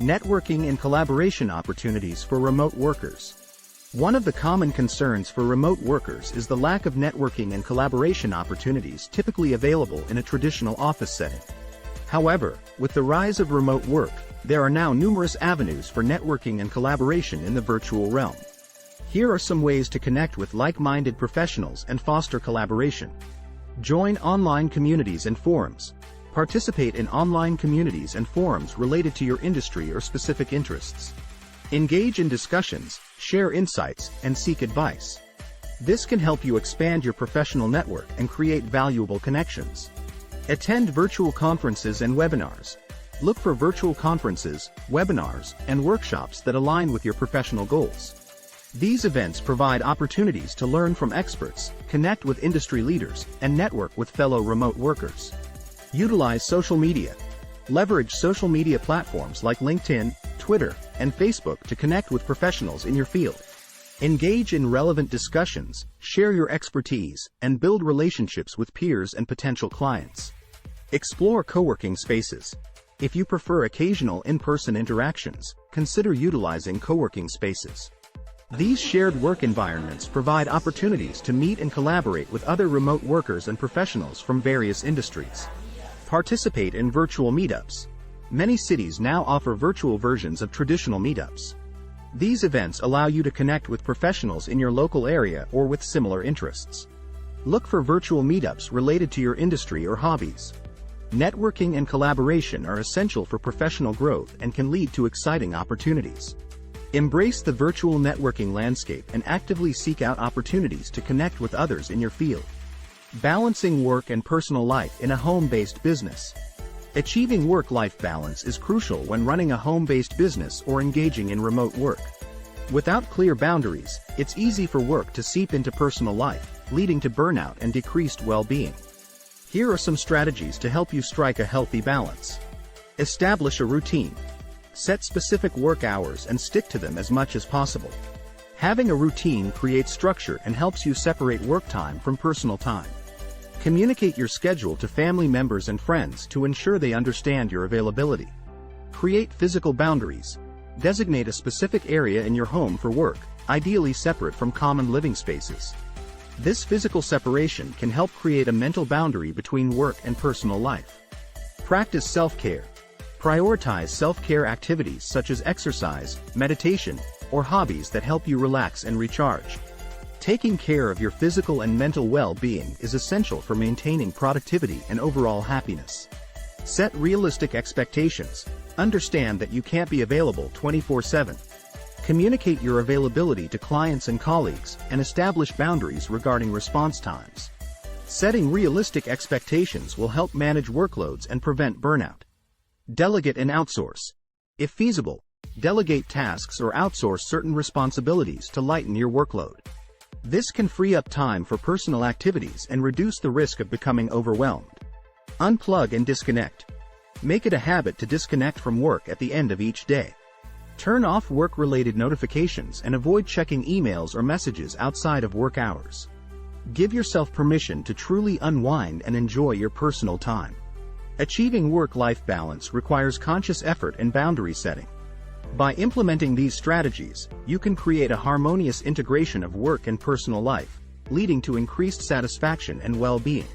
Networking and collaboration opportunities for remote workers. One of the common concerns for remote workers is the lack of networking and collaboration opportunities typically available in a traditional office setting. However, with the rise of remote work, there are now numerous avenues for networking and collaboration in the virtual realm. Here are some ways to connect with like-minded professionals and foster collaboration. Join online communities and forums. Participate in online communities and forums related to your industry or specific interests. Engage in discussions, share insights, and seek advice. This can help you expand your professional network and create valuable connections. Attend virtual conferences and webinars. Look for virtual conferences, webinars, and workshops that align with your professional goals. These events provide opportunities to learn from experts, connect with industry leaders, and network with fellow remote workers. Utilize social media. Leverage social media platforms like LinkedIn, Twitter, and Facebook to connect with professionals in your field. Engage in relevant discussions, share your expertise, and build relationships with peers and potential clients. Explore co-working spaces. If you prefer occasional in-person interactions, consider utilizing co-working spaces. These shared work environments provide opportunities to meet and collaborate with other remote workers and professionals from various industries. Participate in virtual meetups. Many cities now offer virtual versions of traditional meetups. These events allow you to connect with professionals in your local area or with similar interests. Look for virtual meetups related to your industry or hobbies. Networking and collaboration are essential for professional growth and can lead to exciting opportunities. Embrace the virtual networking landscape and actively seek out opportunities to connect with others in your field. Balancing work and personal life in a home-based business. Achieving work-life balance is crucial when running a home-based business or engaging in remote work. Without clear boundaries, it's easy for work to seep into personal life, leading to burnout and decreased well-being. Here are some strategies to help you strike a healthy balance. Establish a routine. Set specific work hours and stick to them as much as possible. Having a routine creates structure and helps you separate work time from personal time. Communicate your schedule to family members and friends to ensure they understand your availability. Create physical boundaries. Designate a specific area in your home for work, ideally separate from common living spaces. This physical separation can help create a mental boundary between work and personal life. Practice self-care. Prioritize self-care activities such as exercise, meditation, or hobbies that help you relax and recharge. Taking care of your physical and mental well-being is essential for maintaining productivity and overall happiness. Set realistic expectations. Understand that you can't be available 24/7. Communicate your availability to clients and colleagues, and establish boundaries regarding response times. Setting realistic expectations will help manage workloads and prevent burnout. Delegate and outsource. If feasible, delegate tasks or outsource certain responsibilities to lighten your workload. This can free up time for personal activities and reduce the risk of becoming overwhelmed. Unplug and disconnect. Make it a habit to disconnect from work at the end of each day. Turn off work-related notifications and avoid checking emails or messages outside of work hours. Give yourself permission to truly unwind and enjoy your personal time. Achieving work-life balance requires conscious effort and boundary setting. By implementing these strategies, you can create a harmonious integration of work and personal life, leading to increased satisfaction and well-being.